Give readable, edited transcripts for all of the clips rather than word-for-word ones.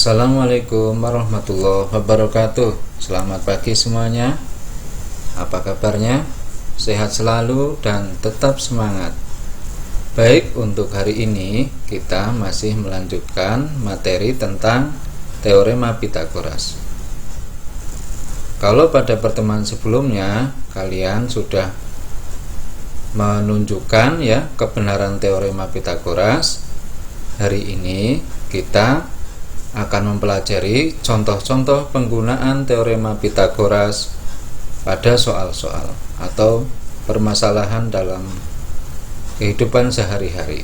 Assalamualaikum warahmatullahi wabarakatuh. Selamat pagi semuanya. Apa kabarnya? Sehat selalu dan tetap semangat. Baik, untuk hari ini kita masih melanjutkan materi tentang teorema Pythagoras. Kalau pada pertemuan sebelumnya kalian sudah menunjukkan ya kebenaran teorema Pythagoras, hari ini kita akan mempelajari contoh-contoh penggunaan teorema Pythagoras pada soal-soal atau permasalahan dalam kehidupan sehari-hari.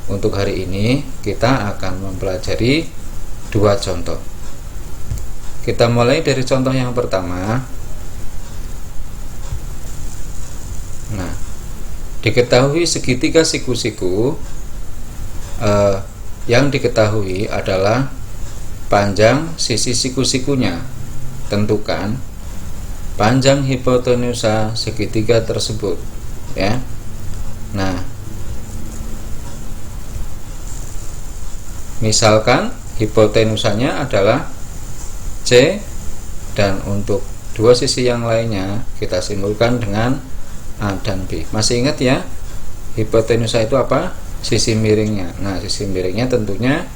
Untuk hari ini kita akan mempelajari dua contoh. Kita mulai dari contoh yang pertama. Nah, diketahui segitiga siku-siku yang diketahui adalah panjang sisi siku-sikunya. Tentukan panjang hipotenusa segitiga tersebut, ya. Nah, misalkan hipotenusanya adalah C, dan untuk dua sisi yang lainnya kita simbolkan dengan A dan B. Masih ingat ya, hipotenusa itu apa? Sisi miringnya. Nah, sisi miringnya tentunya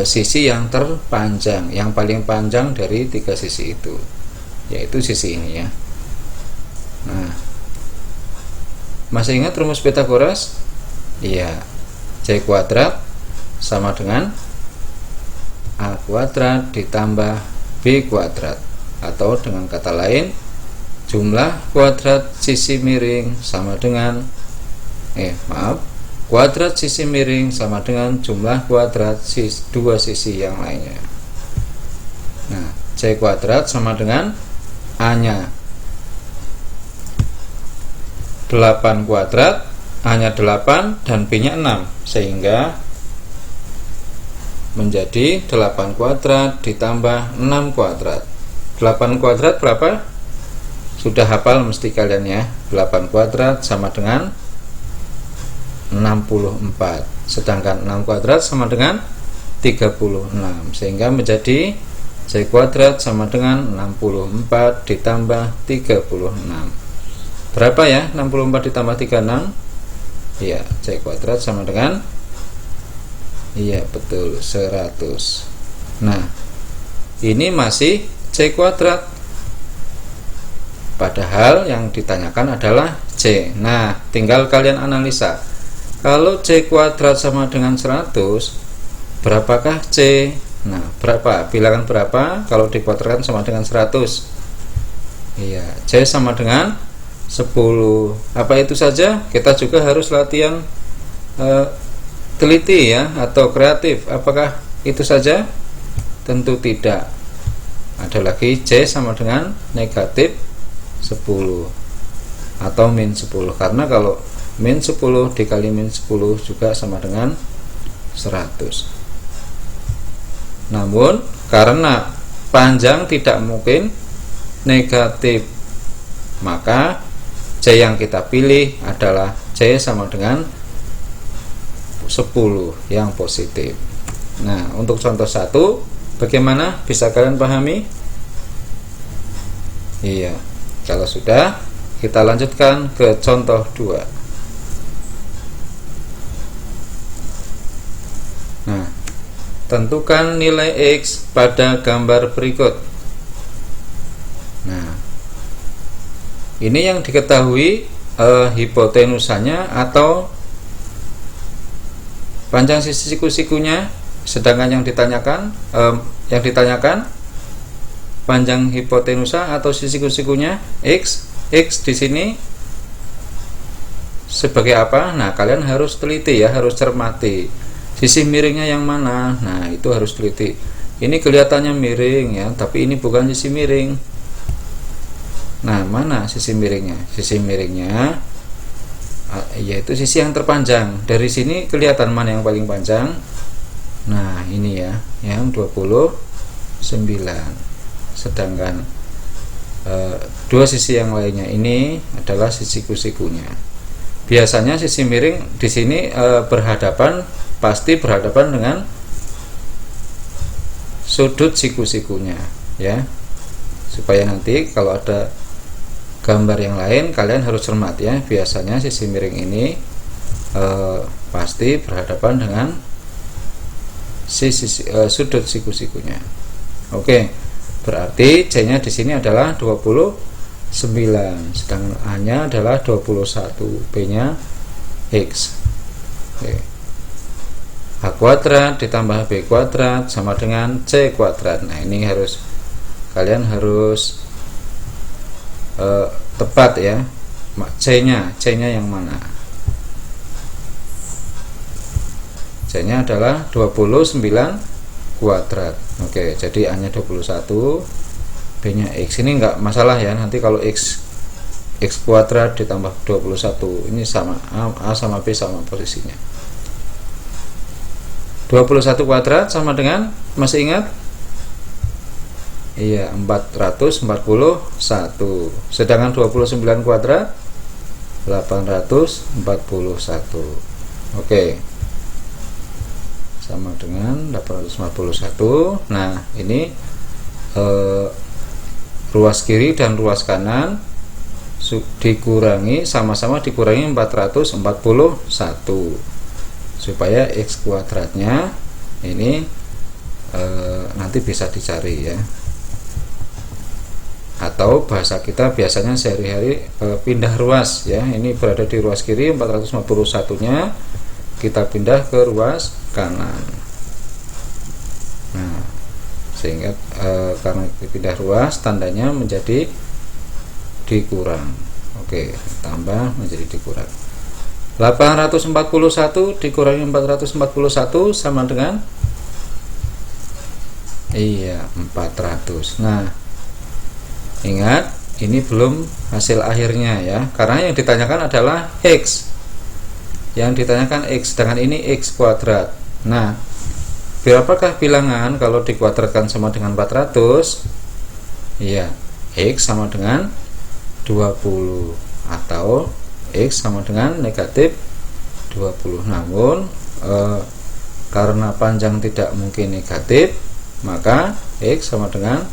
sisi yang terpanjang, yang paling panjang dari tiga sisi itu, yaitu sisi ini ya. Nah, masih ingat rumus Pythagoras? Iya, C kuadrat sama dengan A kuadrat ditambah B kuadrat, atau dengan kata lain, jumlah kuadrat sisi miring sama dengan kuadrat sisi miring sama dengan jumlah kuadrat dua sisi yang lainnya. Nah, C kuadrat sama dengan A-nya 8 kuadrat, A-nya 8 dan B-nya 6, sehingga menjadi 8 kuadrat ditambah 6 kuadrat. 8 kuadrat berapa? Sudah hafal mesti kalian ya. 8 kuadrat sama dengan 64, sedangkan 6 kuadrat sama dengan 36, sehingga menjadi C kuadrat sama dengan 64 ditambah 36. Berapa ya 64 ditambah 36? Iya, C kuadrat sama dengan, iya betul, 100. Nah, ini masih C kuadrat, padahal yang ditanyakan adalah C. Nah, tinggal kalian analisa. Kalau C kuadrat sama dengan 100, berapakah C? Nah, berapa? Bilangan berapa kalau dikuadratkan sama dengan 100? Iya, C sama dengan 10. Apa itu saja? Kita juga harus latihan teliti ya, atau kreatif. Apakah itu saja? Tentu tidak. Ada lagi, C sama dengan negatif 10 atau min 10, karena kalau min 10 dikali min 10 juga sama dengan 100. Namun karena panjang tidak mungkin negatif, maka C yang kita pilih adalah C sama dengan 10 yang positif. Nah, untuk contoh 1 bagaimana? Bisa kalian pahami? Iya. Kalau sudah, kita lanjutkan ke contoh 2. Nah, tentukan nilai X pada gambar berikut. Nah, ini yang diketahui hipotenusanya atau panjang sisi siku-sikunya, sedangkan yang ditanyakan panjang hipotenusa atau sisi siku-sikunya X. X di sini sebagai apa? Nah, kalian harus teliti ya, harus cermati. Sisi miringnya yang mana? Nah, itu harus teliti. Ini kelihatannya miring ya, tapi ini bukan sisi miring. Nah, mana sisi miringnya? Sisi miringnya yaitu sisi yang terpanjang. Dari sini kelihatan mana yang paling panjang. Nah, ini ya, yang 29. Sedangkan dua sisi yang lainnya ini adalah sisi siku-sikunya. Biasanya sisi miring di sini pasti berhadapan dengan sudut siku-sikunya ya, supaya nanti kalau ada gambar yang lain kalian harus cermat ya. Biasanya sisi miring ini pasti berhadapan dengan sudut siku-sikunya. Oke, berarti C nya di sini adalah 29, sedangkan A nya adalah 21, B nya X. Oke. A kuadrat ditambah B kuadrat sama dengan C kuadrat. Nah, ini kalian harus tepat ya. C nya yang mana? C nya adalah 29 kuadrat. Oke, jadi A nya 21, B nya X. Ini enggak masalah ya, nanti kalau X kuadrat ditambah 21 ini sama, A sama B sama posisinya. 21 kuadrat sama dengan, masih ingat? Iya, 441. Sedangkan 29 kuadrat 841. Oke, sama dengan 841. Nah, ini ruas kiri dan ruas kanan dikurangi, sama-sama dikurangi 441, supaya X kuadratnya ini nanti bisa dicari ya, atau bahasa kita biasanya sehari-hari pindah ruas ya. Ini berada di ruas kiri, 441 nya kita pindah ke ruas kanan. Nah, sehingga karena pindah ruas tandanya menjadi dikurang. Oke, tambah menjadi dikurang. 841 dikurangi 441 sama dengan 400. Nah, ingat, ini belum hasil akhirnya ya, karena yang ditanyakan adalah X. Yang ditanyakan X, dengan ini X kuadrat. Nah, berapakah bilangan kalau dikuadratkan sama dengan 400? Iya, X sama dengan 20 atau X sama dengan negatif 20. Namun karena panjang tidak mungkin negatif, maka X sama dengan,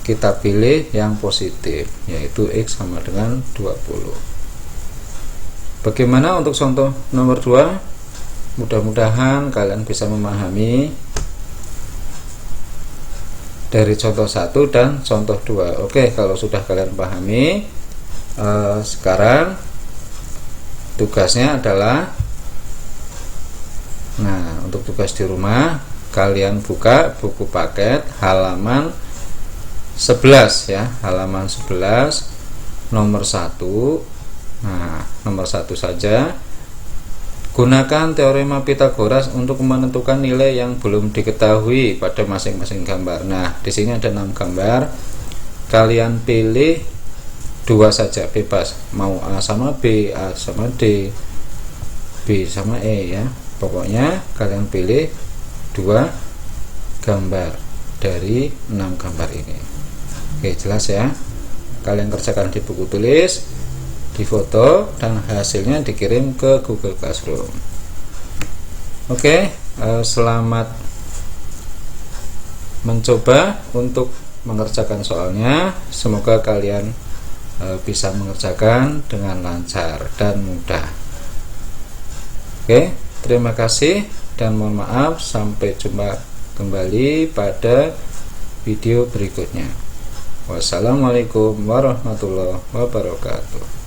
kita pilih yang positif, yaitu X sama dengan 20. Bagaimana untuk contoh nomor 2? Mudah-mudahan kalian bisa memahami dari contoh 1 dan contoh 2. Oke, kalau sudah kalian pahami, sekarang tugasnya adalah, nah, untuk tugas di rumah kalian buka buku paket halaman 11 ya, halaman 11 nomor 1. Nah, nomor 1 saja. Gunakan teorema Pitagoras untuk menentukan nilai yang belum diketahui pada masing-masing gambar. Nah, di sini ada 6 gambar. Kalian pilih 2 saja, bebas. Mau A sama B, A sama D, B sama E ya. Pokoknya kalian pilih 2 gambar dari 6 gambar ini. Oke, jelas ya. Kalian kerjakan di buku tulis, difoto, dan hasilnya dikirim ke Google Classroom. Oke, selamat mencoba untuk mengerjakan soalnya. Semoga kalian bisa mengerjakan dengan lancar dan mudah. Oke, terima kasih dan mohon maaf. Sampai jumpa kembali pada video berikutnya. Wassalamualaikum warahmatullahi wabarakatuh.